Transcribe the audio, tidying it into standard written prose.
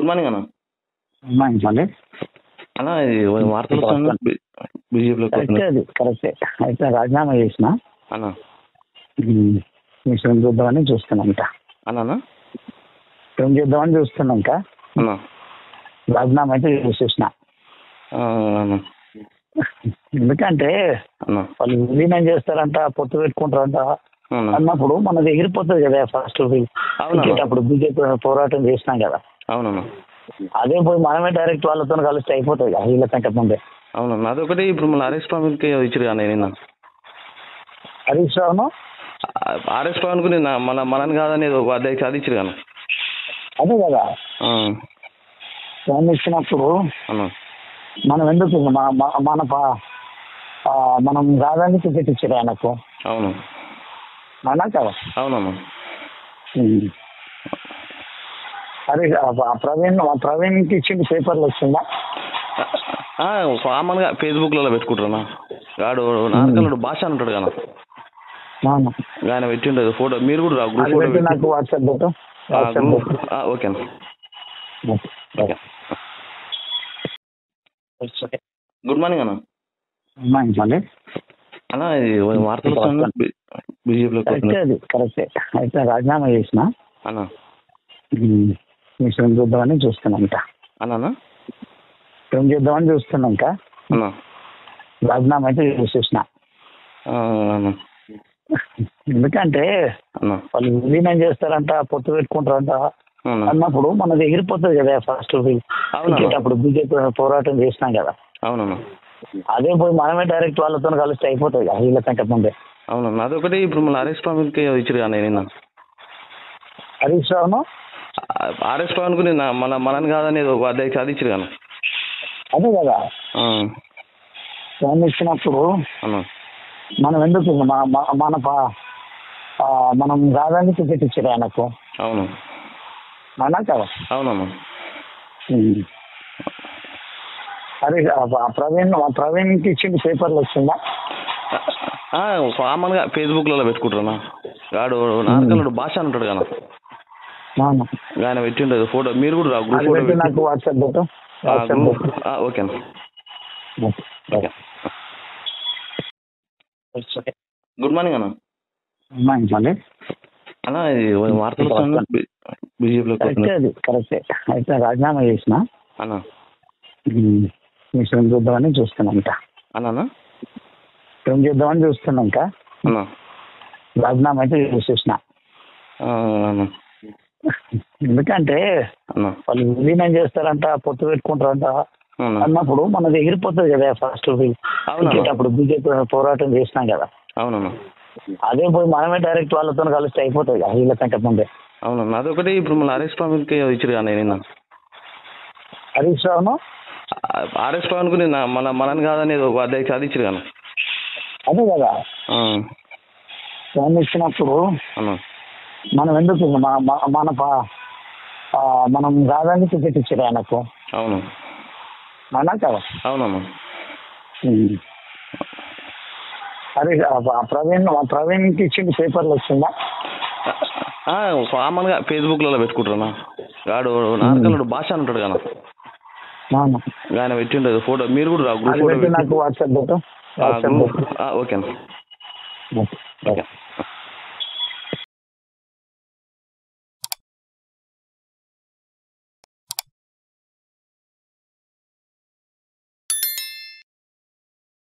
Good morning అన్న. మంచి అన్న ఇది వార్తలు వస్తున్నాయి బీజేపీలో కరెక్టే, అది కరెక్టే. అయితే రాజీనామా చేసిన అన్న. మిషన్ చూద్దామని చూస్తున్నాం ఇంకా. అన్న ఏం చేద్దామని చూస్తున్నాం ఇంకా. అన్న రాజీనామా అయితే చేసేసిన. అన్న ఎందుకంటే అన్న వాళ్ళు విలీనం చేస్తారంట, పొత్తు పెట్టుకుంటారంట అన్నప్పుడు మనది ఎగిరిపోతుంది కదా. ఫస్ట్ అప్పుడు బీజేపీ పోరాటం చేసినాం కదా. అవునన్నా. అదే పోయి మనమే డైరెక్ట్ వాళ్ళతో కలిస్తే అయిపోతుంది కదా వీళ్ళకంటే ముందే. అవునన్నా, అదొకటి. ఇప్పుడు మళ్ళీ ఆర్ఎస్ పవన్కి ఇచ్చారు కానీ నిన్న హరీష్ రావును ఆర్ఎస్ పవన్కు నిన్న మనని కాదని అధ్యక్ష అది ఇచ్చారు కానీ. అదే కదా ఫోన్ ఇచ్చినప్పుడు అన్న మనం ఎందుకు మనం కాదని టికెట్ ఇచ్చారు ఆయనకు. అవును అన్నా కదా. అవునన్నా. అరే ప్రవీణ్కి ఇచ్చింది పేపర్లు వచ్చిందా? కామన్గా ఫేస్బుక్లలో పెట్టుకుంటారా వాడు నార్కలుడు భాష అంటాడు కదా, ఆయన పెట్టిండదు ఫోటో. మీరు కూడా గ్రూప్ ఫోటో నాకు వాట్సాప్ పెట్టు. ఓకే అన్న. ఓకే. గుడ్ మార్నింగ్ అన్న. మంచి అన్న ఇది వార్తలు వస్తున్నాయి బీజేపీలో కరెక్టే, అది కరెక్టే. అయితే రాజీనామా చేసిన అన్న. మిషన్ చూద్దామని చూస్తున్నాం ఇంకా. అన్న ఏం చేద్దామని చూస్తున్నాం ఇంకా. అన్న రాజీనామా అయితే చేసేసిన. ఎందుకంటే వాళ్ళు విలీనం చేస్తారంట, పొత్తు పెట్టుకుంటారంట అన్నప్పుడు మనది ఎగిరిపోతుంది కదా. ఫస్ట్ అప్పుడు బీజేపీ పోరాటం చేసినాం కదా. అవునన్నా. అదే పోయి మనమే డైరెక్ట్ వాళ్ళతో కలిస్తే అయిపోతుంది కదా వీళ్ళకంటే ముందే. అవునన్నా, అదొకటి. ఇప్పుడు మళ్ళీ ఆర్ఎస్ పవన్కి ఇచ్చారు కానీ నిన్న హరీష్ రావును ఆర్ఎస్ పవన్కు నిన్న మనని కాదని అధ్యక్ష అది ఇచ్చారు కానీ. అదే కదా ఫోన్ ఇచ్చినప్పుడు మనం ఎందుకు మనం కాదని టికెట్ ఇచ్చారు ఆయనకు. అవును అన్నా కదా. అవునమ్మా. అరే ప్రవీణ్కి ఇచ్చింది పేపర్లు వచ్చిందా? కామన్గా ఫేస్బుక్లలో పెట్టుకుంటారా వాడు నార్కలుడు భాష అంటాడు కదా, ఆయన పెట్టిండదు ఫోటో. మీరు కూడా గ్రూప్ ఫోటో నాకు వాట్సాప్ పెట్టు. ఓకే అన్న. ఓకే. గుడ్ మార్నింగ్ అన్న. మంచి అన్న ఇది వార్తలు వస్తున్నాయి బీజేపీలో కరెక్టే, అది కరెక్టే. అయితే రాజీనామా చేసిన అన్న. మిషన్ చూద్దామని చూస్తున్నాం ఇంకా. అన్న ఏం చేద్దామని చూస్తున్నాం ఇంకా. అన్న రాజీనామా అయితే చేసేసిన. ఎందుకంటే వాళ్ళు విలీనం చేస్తారంట, పొత్తు పెట్టుకుంటారంట అన్నప్పుడు మనది ఎగిరిపోతుంది కదా. ఫస్ట్ అప్పుడు బీజేపీ పోరాటం చేసినాం కదా. అవునన్నా. అదే పోయి మనమే డైరెక్ట్ వాళ్ళతో కలిస్తే అయిపోతుంది కదా వీళ్ళకంటే ముందే. అవునన్నా, అదొకటి. ఇప్పుడు మళ్ళీ ఆర్ఎస్ పవన్కి ఇచ్చారు కానీ నిన్న హరీష్ రావును ఆర్ఎస్ పవన్కు నిన్న మనని కాదని అధ్యక్ష అది ఇచ్చారు కానీ. అదే కదా ఫోన్ ఇచ్చినప్పుడు మనం ఎందుకు మనం కాదని టికెట్ ఇచ్చారు ఆయనకు. అవును అన్నా కదా. అవునమ్మా. అరే ప్రవీణ్కి ఇచ్చింది పేపర్లు వచ్చిందా? కామన్గా ఫేస్బుక్లలో పెట్టుకుంటారా వాడు నార్కలుడు భాష అంటాడు కదా, ఆయన పెట్టిండదు ఫోటో. మీరు కూడా గ్రూప్ ఫోటో నాకు వాట్సాప్ పెట్టు. ఓకే అన్న. ఓకే.